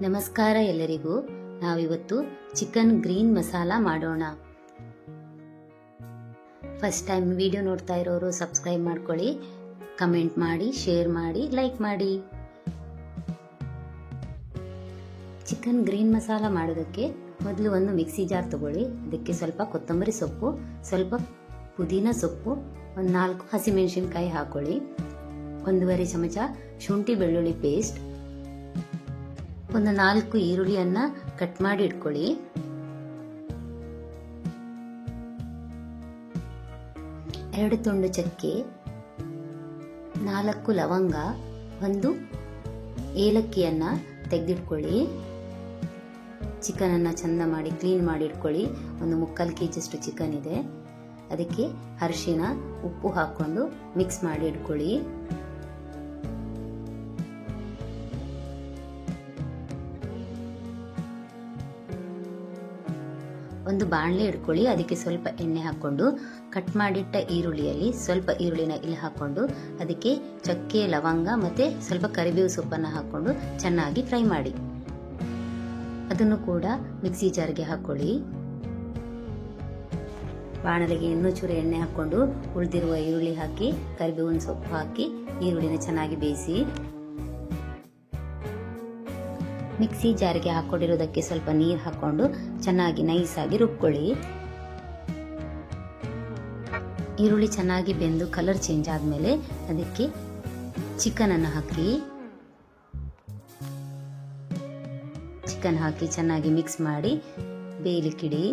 ನಮಸ್ಕಾರ ಎಲ್ಲರಿಗೂ. ನಾವಿವತ್ತು ಚಿಕನ್ ಗ್ರೀನ್ ಮಸಾಲಾ ಮಾಡೋಣ. ಫಸ್ಟ್ ಟೈಮ್ ವಿಡಿಯೋ ನೋಡ್ತಾ ಇರೋರು ಸಬ್ಸ್ಕ್ರೈಬ್ ಮಾಡ್ಕೊಳ್ಳಿ, ಕಮೆಂಟ್ ಮಾಡಿ, ಶೇರ್ ಮಾಡಿ, ಲೈಕ್ ಮಾಡಿ. ಚಿಕನ್ ಗ್ರೀನ್ ಮಸಾಲಾ ಮಾಡೋದಕ್ಕೆ ಮೊದಲು ಒಂದು ಮಿಕ್ಸಿ ಜಾರ್ ತಗೊಳ್ಳಿ. ಅದಕ್ಕೆ ಸ್ವಲ್ಪ ಕೊತ್ತಂಬರಿ ಸೊಪ್ಪು, ಸ್ವಲ್ಪ ಪುದೀನ ಸೊಪ್ಪು, ಒಂದು 4 ಹಸಿಮೆಣಸಿನಕಾಯಿ ಹಾಕೊಳ್ಳಿ. 1.5 ಚಮಚ ಶುಂಠಿ ಬೆಳ್ಳುಳ್ಳಿ ಪೇಸ್ಟ್, ಒಂದು 4 ಈರುಳ್ಳಿಯನ್ನ ಕಟ್ ಮಾಡಿ ಇಟ್ಕೊಳ್ಳಿ. ಎರಡು ತುಂಡು ಚಕ್ಕೆ, 4 ಲವಂಗ, 1 ಏಲಕ್ಕಿಯನ್ನ ತೆಗೆದಿಟ್ಕೊಳ್ಳಿ. ಚಿಕನ್ ಅನ್ನ ಚಂದ ಮಾಡಿ ಕ್ಲೀನ್ ಮಾಡಿ ಇಟ್ಕೊಳ್ಳಿ. ಒಂದು 3/4 kg ಚಿಕನ್ ಇದೆ. ಅದಕ್ಕೆ ಅರಿಶಿನ, ಉಪ್ಪು ಹಾಕೊಂಡು ಮಿಕ್ಸ್ ಮಾಡಿ ಇಟ್ಕೊಳ್ಳಿ. ಒಂದು ಬಾಣಲೆ ಇಟ್ಕೊಳ್ಳಿ. ಅದಕ್ಕೆ ಸ್ವಲ್ಪ ಎಣ್ಣೆ ಹಾಕೊಂಡು ಕಟ್ ಮಾಡಿಟ್ಟ ಈರುಳ್ಳಿಯಲ್ಲಿ ಸ್ವಲ್ಪ ಈರುಳ್ಳಿನ ಇಲ್ಲಿ ಹಾಕೊಂಡು ಅದಕ್ಕೆ ಚಕ್ಕೆ, ಲವಂಗ ಮತ್ತೆ ಸ್ವಲ್ಪ ಕರಿಬೇವು ಸೊಪ್ಪನ್ನು ಹಾಕೊಂಡು ಚೆನ್ನಾಗಿ ಫ್ರೈ ಮಾಡಿ. ಅದನ್ನು ಕೂಡ ಮಿಕ್ಸಿ ಜಾರ್ಗೆ ಹಾಕೊಳ್ಳಿ. ಬಾಣಲೆಗೆ ಇನ್ನೂ ಚೂರು ಎಣ್ಣೆ ಹಾಕೊಂಡು ಉಳಿದಿರುವ ಈರುಳ್ಳಿ ಹಾಕಿ ಕರಿಬೇವಿನ ಸೊಪ್ಪು ಹಾಕಿ ಈರುಳ್ಳಿನ ಚೆನ್ನಾಗಿ ಬೇಯಿಸಿ. ಮಿಕ್ಸಿ ಜಾರಿಗೆ ಹಾಕೊಂಡಿರೋದಕ್ಕೆ ಸ್ವಲ್ಪ ನೀರು ಹಾಕೊಂಡು ಚೆನ್ನಾಗಿ ನೈಸ್ ಆಗಿ ರುಬ್ಕೊಳ್ಳಿ. ಈರುಳ್ಳಿ ಚೆನ್ನಾಗಿ ಬೆಂದು ಕಲರ್ ಚೇಂಜ್ ಆದ್ಮೇಲೆ ಅದಕ್ಕೆ ಚಿಕನ್ ಅನ್ನು ಹಾಕಿ. ಚಿಕನ್ ಹಾಕಿ ಚೆನ್ನಾಗಿ ಮಿಕ್ಸ್ ಮಾಡಿ ಬೇಯಲಿಕ್ಕಿಡಿ.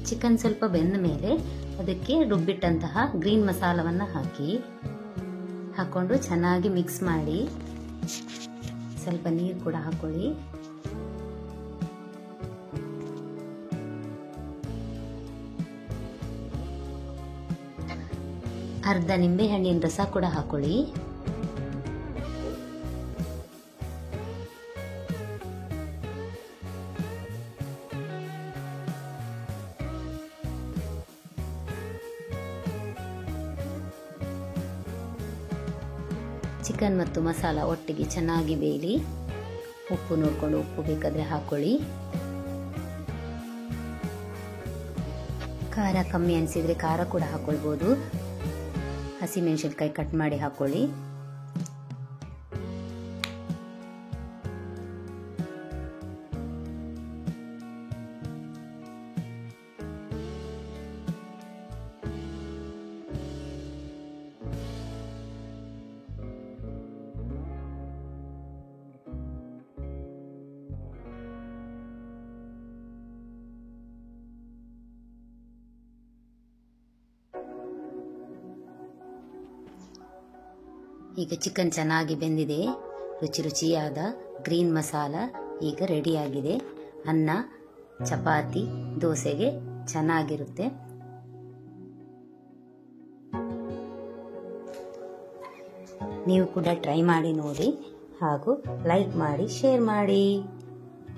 ಚಿಕನ್ ಸ್ವಲ್ಪ ಬೆಂದ ಮೇಲೆ ಅದಕ್ಕೆ ರುಬ್ಬಿಟ್ಟಂತಹ ಗ್ರೀನ್ ಮಸಾಲವನ್ನ ಹಾಕೊಂಡು ಚೆನ್ನಾಗಿ ಮಿಕ್ಸ್ ಮಾಡಿ. ಸ್ವಲ್ಪ ನೀರು ಕೂಡ ಹಾಕೊಳ್ಳಿ. ಅರ್ಧ ನಿಂಬೆ ಹಣ್ಣಿನ ರಸ ಕೂಡ ಹಾಕೊಳ್ಳಿ. ಚಿಕನ್ ಮತ್ತು ಮಸಾಲ ಒಟ್ಟಿಗೆ ಚೆನ್ನಾಗಿ ಬೇಯಲಿ. ಉಪ್ಪು ನೋಡ್ಕೊಂಡು ಉಪ್ಪು ಬೇಕಾದ್ರೆ ಹಾಕೊಳ್ಳಿ. ಖಾರ ಕಮ್ಮಿ ಅನಿಸಿದ್ರೆ ಖಾರ ಕೂಡ ಹಾಕೊಳ್ಬೋದು. ಹಸಿಮೆಣಸಿನಕಾಯಿ ಕಟ್ ಮಾಡಿ ಹಾಕೊಳ್ಳಿ. ಈಗ ಚಿಕನ್ ಚೆನ್ನಾಗಿ ಬೆಂದಿದೆ. ರುಚಿಯಾದ ಗ್ರೀನ್ ಮಸಾಲ ಈಗ ರೆಡಿಯಾಗಿದೆ. ಅನ್ನ, ಚಪಾತಿ, ದೋಸೆಗೆ ಚೆನ್ನಾಗಿರುತ್ತೆ. ನೀವು ಕೂಡ ಟ್ರೈ ಮಾಡಿ ನೋಡಿ, ಹಾಗೂ ಲೈಕ್ ಮಾಡಿ, ಶೇರ್ ಮಾಡಿ.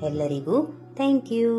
ಎಲ್ಲರಿಗೂ ಥ್ಯಾಂಕ್ ಯು.